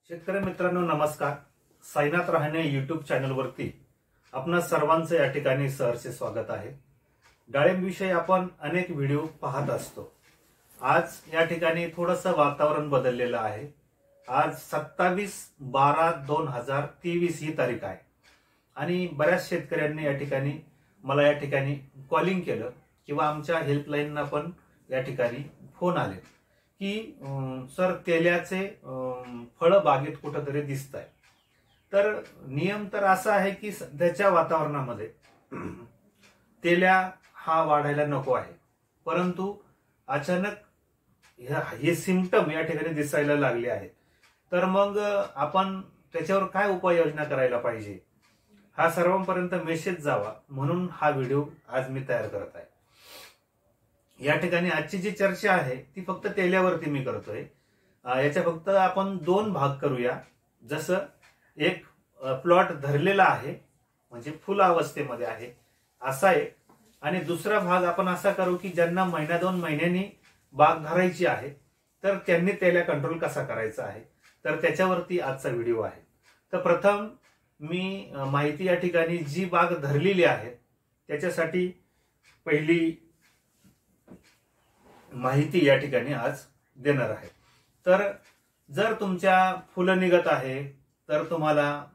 शेतकरी मित्रांनो नमस्कार. साईनाथ रहाणे यूट्यूब चॅनलवरती आपणा सर्वांचं या ठिकाणी सहर्ष स्वागत आहे. डाळिंबविषयी आपण अनेक व्हिडिओ पाहत असतो. आज या ठिकाणी थोडंसं वातावरण बदललेलं आहे. आज 27/12/2023 ही तारीख आहे आणि बऱ्याच शेतकऱ्यांनी या ठिकाणी मला या ठिकाणी कॉलिंग केलं किंवा आमच्या हेल्पलाईनना पण या ठिकाणी फोन आले की सर तेल्याचे फळ बागेत कुठंतरी दिसत आहे. तर नियम तर असा आहे की सध्याच्या वातावरणामध्ये तेल्या हा वाढायला नको आहे, परंतु अचानक हे सिम्पटम या ठिकाणी दिसायला लागले आहेत. तर मग आपण त्याच्यावर काय उपाययोजना करायला पाहिजे हा सर्वांपर्यंत मेसेज जावा म्हणून हा व्हिडिओ आज मी तयार करत आहे. या ठिकाणी आजची जी चर्चा आहे ती फक्त तेल्यावरती मी करतोय. याच्या फक्त आपण दोन भाग करूया. जसं एक प्लॉट धरलेला आहे म्हणजे फुल अवस्थेमध्ये आहे असा एक, आणि दुसरा भाग आपण असा करू की ज्यांना महिना दोन महिन्यांनी बाग धरायची आहे तर त्यांनी तेल्या कंट्रोल कसा करायचा आहे, तर त्याच्यावरती आजचा व्हिडिओ आहे. तर प्रथम मी माहिती या ठिकाणी जी बाग धरलेली आहे त्याच्यासाठी पहिली माहिती या ठिकाणी आज देणार आहे. तर जर तुमच्या फुलं निघत आहे तर तुम्हाला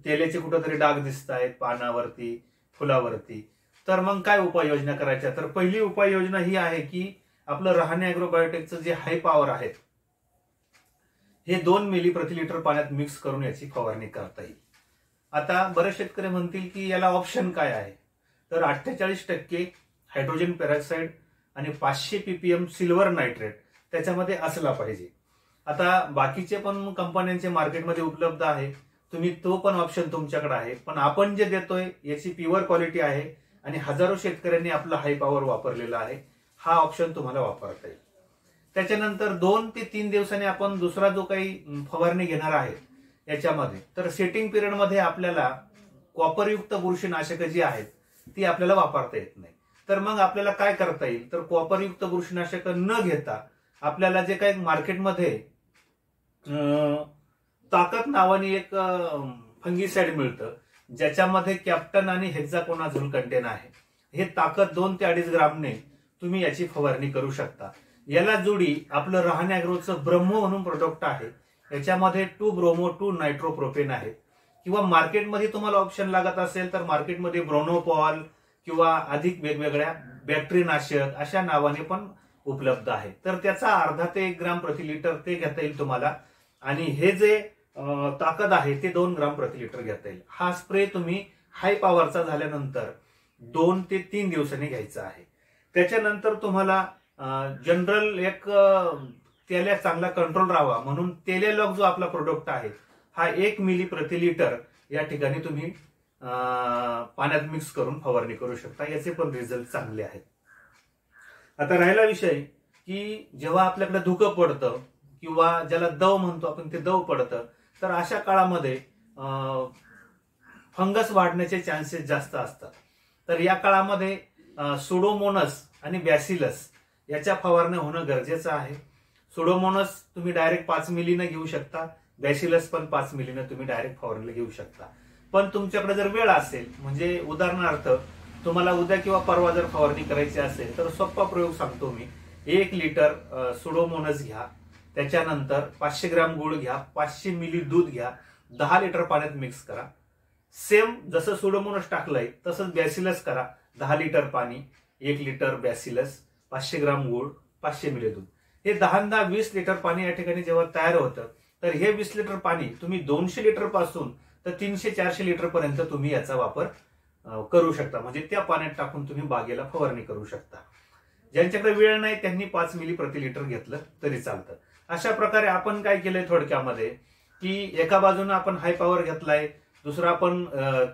तेल्याचे कुठेतरी डाग दिसत आहेत पानावरती फुलावरती, तर मग काय उपाययोजना करायच्या. तर पहिली उपाययोजना ही आहे की आपलं रहाणे ॲग्रोबायोटेकचं जे हाय पॉवर आहे हे 2 मिली प्रति लिटर पाण्यात मिक्स करून याची फवारणी करता येईल. आता बरेच शेतकरी म्हणतील की याला ऑप्शन काय आहे, तर 48% हायड्रोजन पेरॉक्साईड आणि 500 ppm सिल्वर नायट्रेट त्याच्यामध्ये असला पाहिजे. आता बाकीचे पण कंपन्यांचे मार्केटमध्ये उपलब्ध आहे, तुम्ही तो पण ऑप्शन तुमच्याकडे आहे, पण आपण जे देतोय याची प्युअर क्वालिटी आहे आणि हजारो शेतकऱ्यांनी आपला हाय पॉवर वापरलेला आहे. हा ऑप्शन तुम्हाला वापरता येईल. त्याच्यानंतर 2 ते 3 दिवसांनी आपण दुसरा जो काही फवारणी घेणार आहे याच्यामध्ये, तर सेटिंग पिरियड मध्ये आपल्याला कॉपरयुक्त बुरशीनाशक जी आहेत ती आपल्याला वापरता येत नाही. तर मग आपल्याला काय करता येईल, तर कॉपरयुक्त बुरशीनाशक न घेता आपल्याला जे काही मार्केटमध्ये ताकद नावाने एक फंगीसाइड मिळतं ज्याच्यामध्ये कॅप्टन आणि हेक्झाकोनाझोल कंटेन आहे. हे ताकद 2 ते 2.5 ग्रामने तुम्ही याची फवारणी करू शकता. याला जोडी आपलं रहाणे ॲग्रोचं ब्रह्मो म्हणून प्रोडक्ट आहे. याच्यामध्ये 2 ब्रोमो 2 नायट्रोप्रोपेन आहे. किंवा मार्केटमध्ये तुम्हाला ऑप्शन लागत असेल तर मार्केटमध्ये ब्रोनोपॉल किंवा अधिक वेगवेगळ्या बॅक्टेरियानाशक अशा नावाने पण उपलब्ध आहे. तर त्याचा अर्धा ते 1 ग्राम प्रति लिटर ते घेता येईल तुम्हाला, आणि हे जे ताकद आहे ते 2 ग्राम प्रति लिटर घेता येईल. हा स्प्रे तुम्ही हाय पॉवरचा झाल्यानंतर 2 ते 3 दिवसांनी घ्यायचा आहे. त्याच्यानंतर तुम्हाला जनरल एक तेल्या चांगला कंट्रोल राहावा म्हणून तेलेलॉग जो आपला प्रोडक्ट आहे हा 1 मिली प्रति लिटर या ठिकाणी तुम्ही पाण्यात मिक्स करून फवारणी करू शकता. याचे पण रिझल्ट चांगले आहेत. आता राहिला विषय की जेव्हा आपल्याकडे धुकं पडतं किंवा ज्याला दव म्हणतो आपण ते दव पडतं, तर अशा काळामध्ये फंगस वाढण्याचे चान्सेस जास्त असतात. तर या काळामध्ये सुडोमोनस आणि बॅसिलस याच्या फवारण्या होणं गरजेचं आहे. सुडोमोनस तुम्ही डायरेक्ट 5 मिलीनं घेऊ शकता, बॅसिलस पण 5 मिलीनं तुम्ही डायरेक्ट फवारणीला घेऊ शकता. पण तुमच्याकडे जर वेळ असेल, म्हणजे उदाहरणार्थ तुम्हाला उद्या किंवा परवा जर फवारणी करायची असेल तर सोपा प्रयोग सांगतो मी. 1 लिटर सुडोमोनस घ्या, त्याच्यानंतर 500 ग्राम गुळ घ्या, 500 मिली दूध घ्या, 10 लिटर पाण्यात मिक्स करा. सेम जसं सुडोमोनस टाकलंय तसंच बॅसिलस करा. 10 लिटर पाणी, 1 लिटर बॅसिलस, 500 ग्राम गुळ, 500 मिली दूध, हे 10-20 लिटर पाणी या ठिकाणी जेव्हा तयार होतं तर हे 20 लिटर पाणी तुम्ही 200 लिटर पासून तर 300-400 लिटर पर्यंत तुम्ही याचा वापर करू शकता. म्हणजे त्या पाण्यात टाकून तुम्ही बागेला फवारणी करू शकता. ज्यांच्याकडे वेळ नाही त्यांनी 5 मिली प्रति लिटर घेतलं तरी चालतं. अशा प्रकारे आपण काय केलंय थोडक्यामध्ये की एका बाजूने आपण हाय पॉवर घेतलाय, दुसरं आपण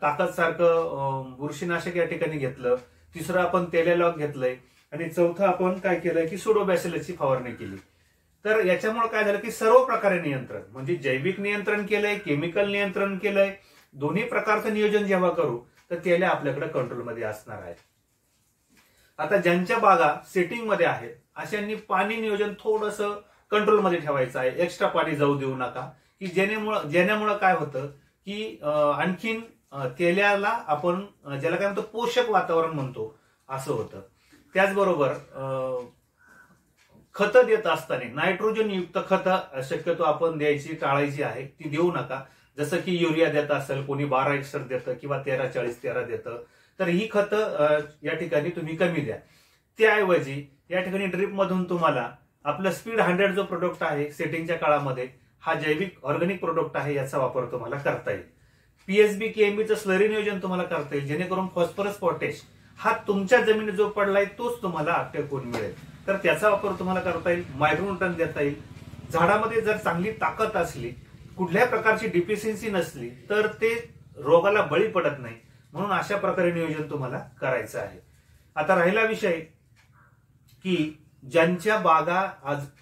ताकद सारखं बुरशीनाशक या ठिकाणी घेतलं, तिसरं आपण तेलेलॉग घेतलंय आणि चौथं आपण काय केलंय की सुडोबॅसिलसची फवारणी केली. तर याच्यामुळे काय झालं की सर्व प्रकारे नियंत्रण, म्हणजे जैविक नियंत्रण केलंय, केमिकल नियंत्रण केलंय, दोन्ही प्रकारचं नियोजन जेव्हा करू तर तेल्या आपल्याकडे कंट्रोलमध्ये असणार आहे. आता ज्यांच्या बागा सेटिंग मध्ये आहेत अशांनी पाणी नियोजन थोडंसं कंट्रोलमध्ये ठेवायचं आहे. एक्स्ट्रा पाणी जाऊ देऊ नका की जेण्यामुळे काय होतं की आणखीन तेल्याला आपण ज्याला काय म्हणतो पोषक वातावरण म्हणतो असं होतं. त्याचबरोबर खतं देत असताना नायट्रोजन युक्त खतं शक्यतो आपण द्यायची टाळायची आहे, ती देऊ नका. जसं की युरिया देत असेल, कोणी 1261 देतं किंवा 1340-13 देतं, तर ही खतं या ठिकाणी तुम्ही कमी द्या. त्याऐवजी या ठिकाणी ड्रीप मधून तुम्हाला आपलं स्पीड 100 जो प्रोडक्ट आहे सेटिंगच्या काळामध्ये, हा जैविक ऑर्गॅनिक प्रोडक्ट आहे, याचा वापर तुम्हाला करता येईल. पीएसबी केएमबीचं स्लरी नियोजन तुम्हाला करता येईल, जेणेकरून फॉस्फरस पोटॅश हा तुमच्या जमिनीत जो पडलाय तोच तुम्हाला अटॅकून मिळेल, तर त्याचा वापर तुम्हाला करता येईल. मायक्रोन्यूट्रन देता येईल. झाडामध्ये जर चांगली ताकद असली, कुठल्याही प्रकारची डिफिशियन्सी नसली, तर ते रोगाला बळी पडत नाही. म्हणून अशा प्रकारे नियोजन तुम्हाला करायचं आहे. आता राहिला विषय की ज्यांच्या बागा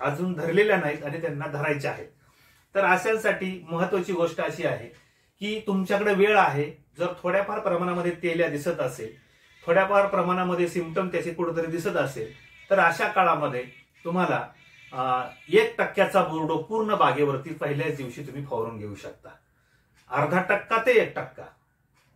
अजून धरलेल्या नाहीत आणि त्यांना धरायच्या आहेत, तर अशांसाठी महत्वाची गोष्ट अशी आहे की तुमच्याकडे वेळ आहे. जर थोड्याफार प्रमाणामध्ये तेल्या दिसत असेल, थोड्याफार प्रमाणामध्ये सिम्पटम त्याचे कुठेतरी दिसत असेल, तर अशा काळामध्ये तुम्हाला 1% बोर्डो पूर्ण बागेवरती पहिल्याच दिवशी तुम्ही फवारून घेऊ शकता. 0.5% ते 1%.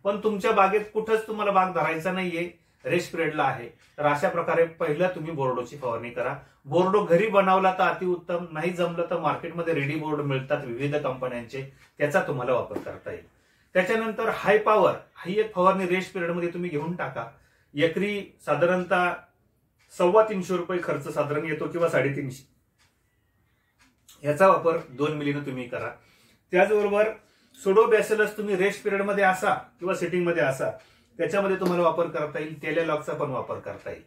पण तुमच्या बागेत कुठंच तुम्हाला बाग धरायचा नाहीये, रेस्ट पिरियडला आहे, तर अशा प्रकारे पहिलं तुम्ही बोर्डोची फवारणी करा. बोर्डो घरी बनवला तर अतिउत्तम, नाही जमलं तर मार्केटमध्ये रेडी बोर्ड मिळतात विविध कंपन्यांचे, त्याचा तुम्हाला वापर करता येईल. त्याच्यानंतर हाय पॉवर ही एक फवारणी रेस्ट पिरियडमध्ये तुम्ही घेऊन टाका. एकरी साधारणतः 350 रुपये खर्च साधारण येतो किंवा 350. याचा वापर 2 मिलीनं तुम्ही करा. त्याचबरोबर सुडोबॅसिलस तुम्ही रेस्ट पिरियडमध्ये असा किंवा सेटिंगमध्ये असा, त्याच्यामध्ये तुम्हाला वापर करता येईल. तेल्यालॉगचा पण वापर करता येईल.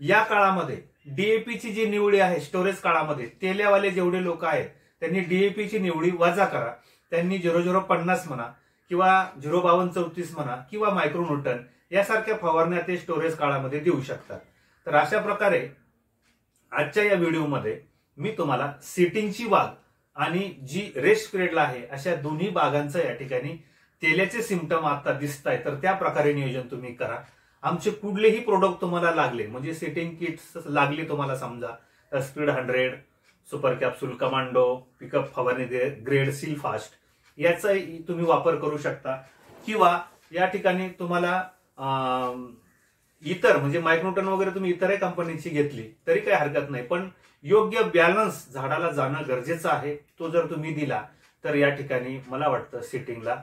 या काळामध्ये डीएपीची जी निवडी आहे स्टोरेज काळामध्ये, तेल्यावाले जेवढे लोक आहेत त्यांनी डीएपीची निवडी वजा करा. त्यांनी 0050 म्हणा किंवा 05234 म्हणा किंवा मायक्रोन्यूटन यासारख्या फवारण्या ते स्टोरेज काळामध्ये देऊ शकतात. तर अशा प्रकारे आजच्या या व्हिडिओमध्ये मी तुम्हाला सेटिंगची बाग आणि जी रेस्ट पिरियडला आहे अशा दोन्ही बागांचं या ठिकाणी तेल्याचे सिम्पटम आता दिसत आहे, तर त्या प्रकारे नियोजन तुम्ही करा. आमचे कुठलेही प्रोडक्ट तुम्हाला लागले, म्हणजे सेटिंग किट्स लागली तुम्हाला, समजा speed 100, super capsule, commando, pickup फवारणी ग्रेड, सील फास्ट, याचा तुम्ही वापर करू शकता. किंवा या ठिकाणी तुम्हाला इतर म्हणजे मायक्रोन्यूटन वगैरे तुम्ही इतरही कंपनीची घेतली तरी काही हरकत नाही, पण योग्य बॅलन्स झाडाला जाणं गरजेचं आहे. तो जर तुम्ही दिला तर या ठिकाणी मला वाटतं सेटिंगला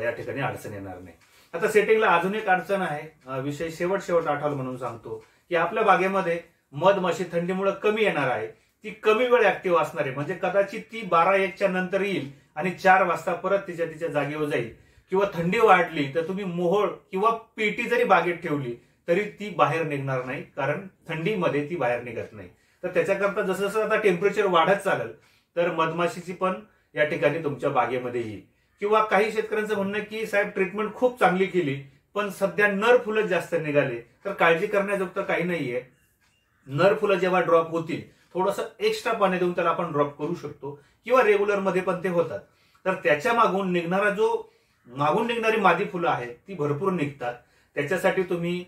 या ठिकाणी अडचण येणार नाही. आता सेटिंगला अजून एक अडचण आहे, विषय शेवट आठवलं म्हणून सांगतो की आपल्या बागेमध्ये मधमाशी थंडीमुळे कमी येणार आहे. ती कमी वेळ ऍक्टिव्ह असणार आहे, म्हणजे कदाचित ती 12-1च्या नंतर येईल आणि 4 वाजता परत तिच्या जागेवर जाईल. किंवा थंडी वाढली तर तुम्ही मोहोळ किंवा पेटी जरी बागेत ठेवली तरी ती बाहेर निघणार नाही, कारण थंडीमध्ये ती बाहेर निघत नाही. तर त्याच्याकरता जसं जसं आता टेम्परेचर वाढत चालेल तर मधमाशीची पण या ठिकाणी तुमच्या बागेमध्ये येईल. किंवा काही शेतकऱ्यांचं म्हणणं की साहेब ट्रीटमेंट खूप चांगली केली पण सध्या नर फुलं जास्त निघाले, तर काळजी करण्याजोगतं काही नाहीये. नर फुलं जेव्हा ड्रॉप होतील थोडंसं एक्स्ट्रा पाणी देऊन त्याला आपण ड्रॉप करू शकतो किंवा रेग्युलर मध्ये पण ते होतात. तर त्याच्या मागून निघणारी मादी फुलं आहेत ती भरपूर निघतात. त्याच्यासाठी तुम्ही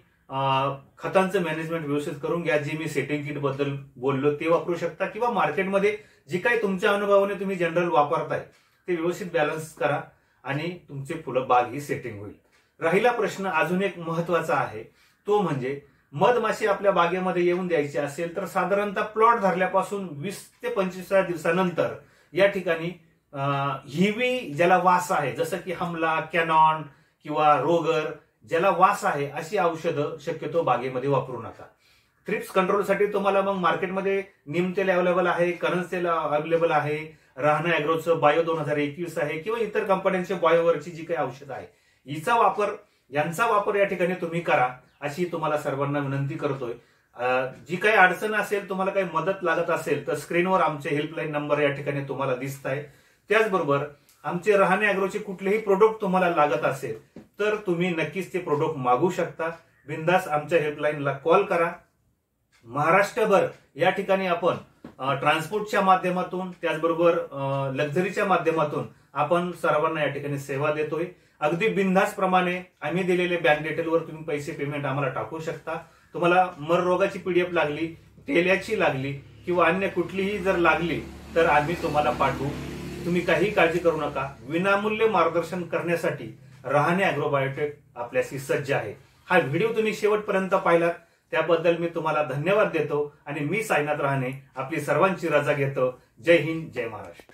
खतांचं मॅनेजमेंट व्यवस्थित करून घ्या. जे मी सेटिंग किट बद्दल बोललो ते वापरू शकता किंवा मार्केटमध्ये जी काही तुमच्या अनुभवाने तुम्ही जनरल वापरताय ते व्यवस्थित बॅलन्स करा आणि तुमचे फुलं बाग ही सेटिंग होईल. राहिला प्रश्न अजून एक महत्वाचा आहे, तो म्हणजे मधमाशी आपल्या बागेमध्ये येऊन द्यायची असेल तर साधारणतः प्लॉट धरल्यापासून 20 ते 25 दिवसानंतर या ठिकाणी हिवी ज्याला वास आहे, जसं की हमला, कॅनॉन किंवा रोगर, ज्याला वास आहे अशी औषधं शक्यतो बागेमध्ये वापरू नका. थ्रिप्स कंट्रोलसाठी तुम्हाला मग मार्केटमध्ये नीम तेल अवेलेबल आहे, करंज तेल अवेलेबल आहे, राहणं अॅग्रोचं बायो 2021 आहे किंवा इतर कंपन्यांचे बायोवरची जी काही औषधं आहे यांचा वापर या ठिकाणी तुम्ही करा अशी तुम्हाला सर्वांना विनंती करतोय. जी काही अडचण असेल, तुम्हाला काही मदत लागत असेल तर स्क्रीनवर आमचे हेल्पलाईन नंबर या ठिकाणी तुम्हाला दिसत आहे. त्याचबरोबर आमचे राहणे अॅग्रोचे कुठलेही प्रोडक्ट तुम्हाला लागत असेल तर तुम्ही नक्कीच ते प्रोडक्ट मागू शकता. बिंदास आमच्या हेल्पलाईनला कॉल करा. महाराष्ट्रभर या ठिकाणी आपण ट्रान्सपोर्टच्या माध्यमातून त्याचबरोबर लक्झरीच्या माध्यमातून आपण सर्वांना या ठिकाणी सेवा देतोय. अगदी बिनधास्त प्रमाणे आम्ही दिलेले बँक डिटेलवर तुम्ही पैसे पेमेंट आम्हाला टाकू शकता. तुम्हाला मर रोगाची पीडीएफ लागली, तेल्याची लागली किंवा अन्य कुठलीही जर लागली तर आम्ही तुम्हाला पाठवू. तुम्ही काही काळजी करू नका. विनामूल्य मार्गदर्शन करण्यासाठी रहाणे अॅग्रोबायोटेक आपल्याशी सज्ज आहे. हा व्हिडिओ तुम्ही शेवटपर्यंत पाहिलात त्याबद्दल मी तुम्हाला धन्यवाद देतो आणि मी साईनाथ रहाणे आपली सर्वांची रजा घेतो. जय हिंद, जय महाराष्ट्र.